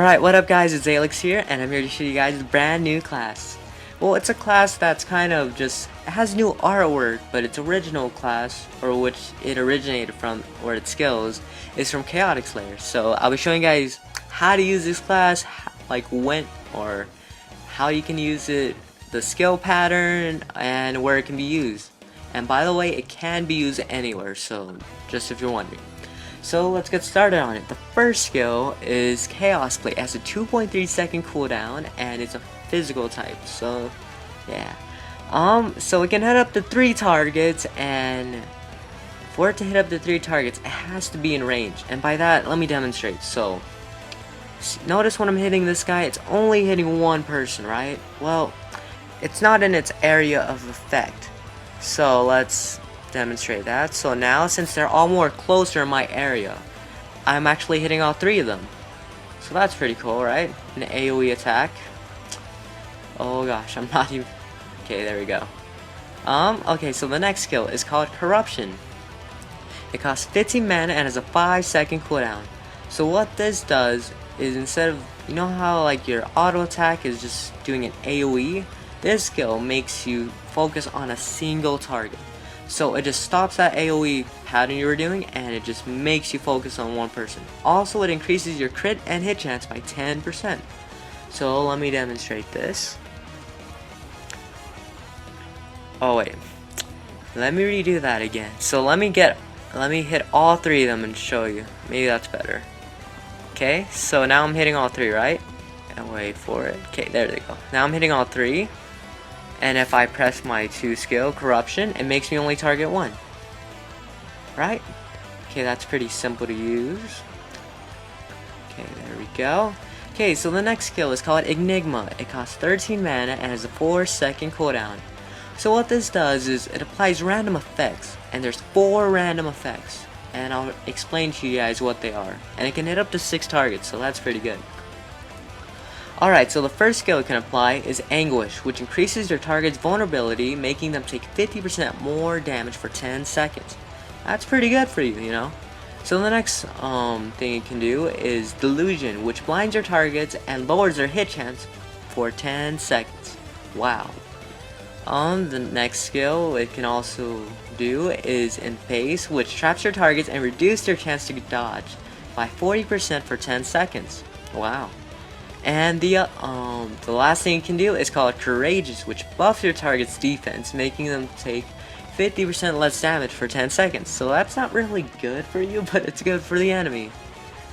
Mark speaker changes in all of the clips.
Speaker 1: Alright, what up guys, it's Alex here, and I'm here to show you guys a brand new class. Well, it's a class that's kind of just, it has new artwork, but its original class, or which it originated from, or its skills, is from Chaotic Slayer. So I'll be showing you guys how to use this class, like when, or how you can use it, the skill pattern, and where it can be used. And by the way, it can be used anywhere, so just if you're wondering. So let's get started on it. The first skill is Chaos Plate. It has a 2.3 second cooldown and it's a physical type. So yeah. So it can hit up to 3 targets, and for it to hit up to 3 targets, it has to be in range. And by that, let me demonstrate. So notice when I'm hitting this guy, it's only hitting one person, right? Well, it's not in its area of effect. So let's demonstrate that. So now, since they're all more closer in my area, I'm actually hitting all 3 of them. So that's pretty cool, right? An AoE attack. Oh gosh, I'm not even... Okay, there we go. Okay, so the next skill is called Corruption. It costs 15 mana and has a 5-second cooldown. So what this does is, instead of, you know how like your auto attack is just doing an AoE, this skill makes you focus on a single target. So it just stops that AoE pattern you were doing, and it just makes you focus on one person. Also, it increases your crit and hit chance by 10%. So let me demonstrate this. Oh wait, let me redo that again. So let me hit all 3 of them and show you. Maybe that's better. Okay, so now I'm hitting all 3, right? And wait for it. Okay, there they go. Now I'm hitting all 3. And if I press my 2 skill, Corruption, it makes me only target 1. Right? Okay, that's pretty simple to use. Okay, there we go. Okay, so the next skill is called Nygma. It costs 13 mana and has a 4-second cooldown. So what this does is it applies random effects, and there's 4 random effects. And I'll explain to you guys what they are. And it can hit up to 6 targets, so that's pretty good. Alright, so the first skill it can apply is Anguish, which increases your target's vulnerability, making them take 50% more damage for 10 seconds. That's pretty good for you, you know? So the next thing it can do is Delusion, which blinds your targets and lowers their hit chance for 10 seconds. Wow. The next skill it can also do is Enphase, which traps your targets and reduces their chance to dodge by 40% for 10 seconds. Wow. And the last thing you can do is called Courageous, which buffs your target's defense, making them take 50% less damage for 10 seconds. So that's not really good for you, but it's good for the enemy.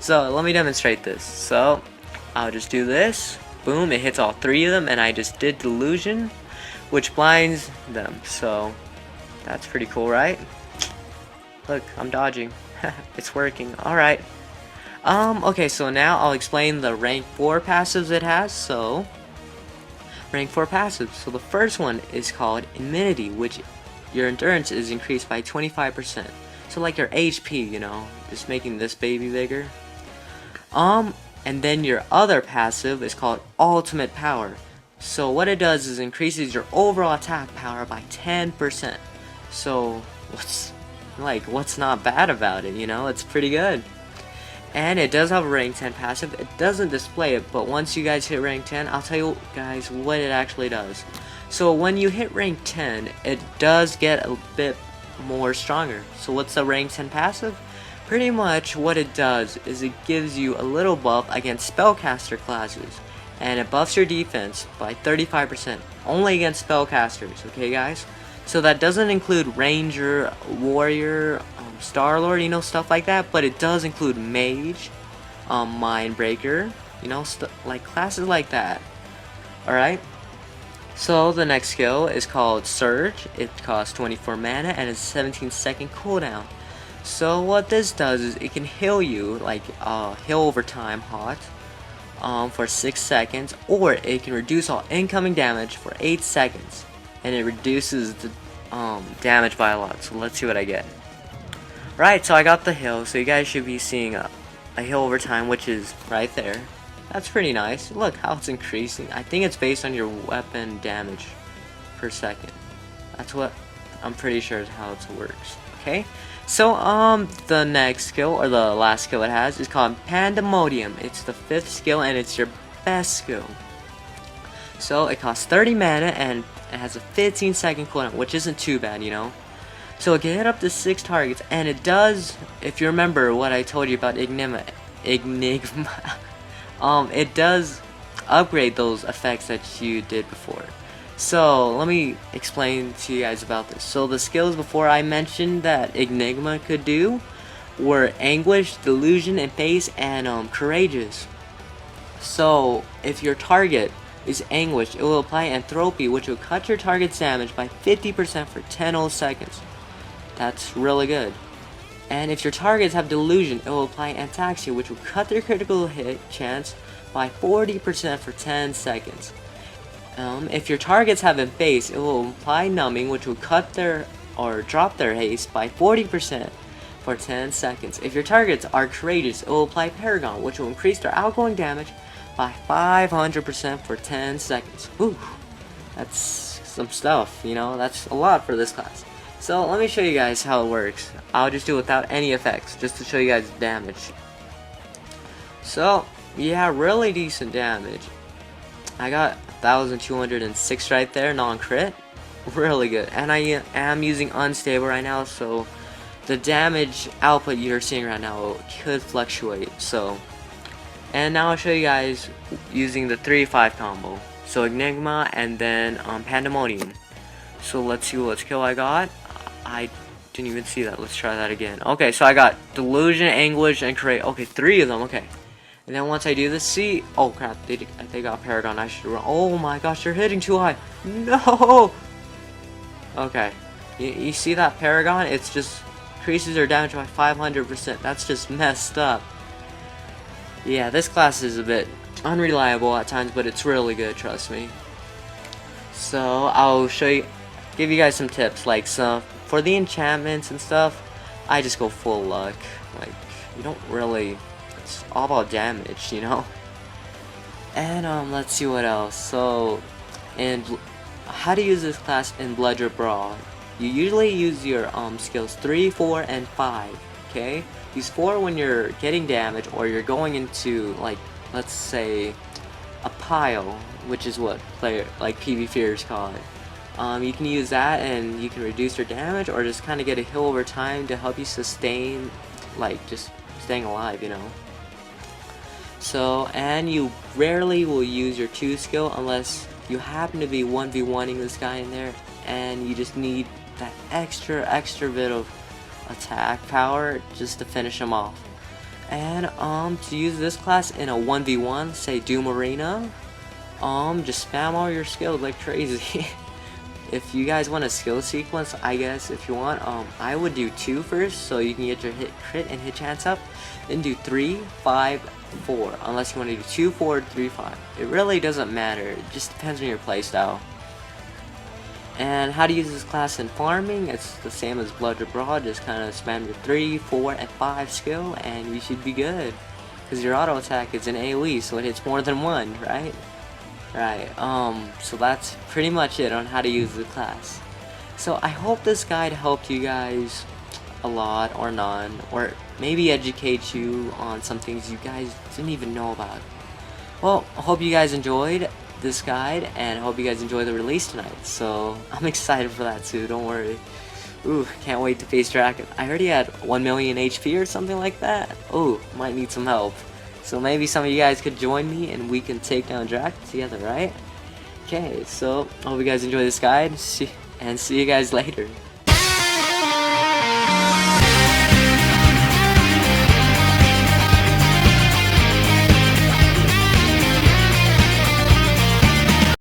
Speaker 1: So let me demonstrate this. So I'll just do this. Boom, it hits all 3 of them, and I just did Delusion, which blinds them. So that's pretty cool, right? Look, I'm dodging. It's working. Alright. Okay, so now I'll explain the rank 4 passives it has. So, rank 4 passives. So the first one is called Immunity, which your endurance is increased by 25%. So like your HP, you know, just making this baby bigger. And then your other passive is called Ultimate Power. So what it does is increases your overall attack power by 10%. So what's not bad about it, you know? It's pretty good. And it does have a rank 10 passive. It doesn't display it, but once you guys hit rank 10, I'll tell you guys what it actually does. So when you hit rank 10, it does get a bit more stronger. So what's the rank 10 passive? Pretty much what it does is it gives you a little buff against spellcaster classes, and it buffs your defense by 35%, only against spellcasters, okay guys? So that doesn't include Ranger, Warrior, Star-Lord, you know, stuff like that, but it does include Mage, Mindbreaker, you know, like classes like that. Alright? So the next skill is called Surge. It costs 24 mana and has a 17-second cooldown. So what this does is it can heal you, like heal over time hot, for 6 seconds, or it can reduce all incoming damage for 8 seconds, and it reduces the damage by a lot. So let's see what I get. Right, so I got the heal, so you guys should be seeing a heal over time, which is right there. That's pretty nice. Look how it's increasing. I think it's based on your weapon damage per second. That's what I'm pretty sure is how it works. Okay, so the next skill, or the last skill it has, is called Pandemonium. It's the 5th skill and it's your best skill. So it costs 30 mana and it has a 15-second cooldown, which isn't too bad, you know. So it can hit up to 6 targets, and it does, if you remember what I told you about Nygma, it does upgrade those effects that you did before. So let me explain to you guys about this. So the skills before I mentioned that Nygma could do were Anguish, Delusion, and Face, and Courageous. So if your target is Anguish, it will apply Entropy, which will cut your target's damage by 50% for 10 whole seconds. That's really good. And if your targets have Delusion, it will apply Ataxia, which will cut their critical hit chance by 40% for 10 seconds. If your targets have a base, it will apply Numbing, which will cut their or drop their haste by 40% for 10 seconds. If your targets are Courageous, it will apply Paragon, which will increase their outgoing damage by 500% for 10 seconds. Whew, that's some stuff, you know, that's a lot for this class. So let me show you guys how it works. I'll just do it without any effects, just to show you guys damage. So, yeah, really decent damage. I got 1,206 right there, non-crit. Really good. And I am using Unstable right now, so the damage output you're seeing right now could fluctuate. So, and now I'll show you guys using the 3-5 combo. So Nygma and then Pandemonium. So let's see what skill I got. I didn't even see that. Let's try that again. Okay, so I got Delusion, Anguish, and Create. Okay, 3 of them. Okay. And then once I do this, see, oh crap, they got Paragon. I should run. Oh my gosh, they're hitting too high. No. Okay, you see that Paragon? It's just increases their damage by 500%. That's just messed up. Yeah, this class is a bit unreliable at times, but it's really good. Trust me. So I'll give you guys some tips, like for the enchantments and stuff. I just go full luck. Like, you don't really. It's all about damage, you know. And let's see what else. So, and how to use this class in Bludger Brawl. You usually use your skills 3, 4, and 5. Okay. Use 4 when you're getting damage or you're going into, like, let's say a pile, which is what PvPers call it. You can use that and you can reduce your damage or just kind of get a heal over time to help you sustain, like just staying alive, you know. So, and you rarely will use your 2 skill unless you happen to be 1v1ing this guy in there and you just need that extra bit of attack power just to finish him off. And to use this class in a 1v1, say Doom Arena, just spam all your skills like crazy. If you guys want a skill sequence, I guess if you want, I would do 2 first so you can get your crit and hit chance up, then do 3, 5, 4, unless you want to do 2, 4, 3, 5. It really doesn't matter, it just depends on your playstyle. And how to use this class in farming, it's the same as Bludger Brawl, just kind of spam your 3, 4, and 5 skill and you should be good. Because your auto attack is an AoE, so it hits more than 1, right? Right, so that's pretty much it on how to use the class. So I hope this guide helped you guys a lot, or none, or maybe educate you on some things you guys didn't even know about. Well, I hope you guys enjoyed this guide, and I hope you guys enjoy the release tonight. So I'm excited for that too, don't worry. Ooh, can't wait to face Draken. I already had 1 million HP or something like that. Ooh, might need some help. So maybe some of you guys could join me and we can take down Draken together, right? Okay, so I hope you guys enjoy this guide, and see you guys later.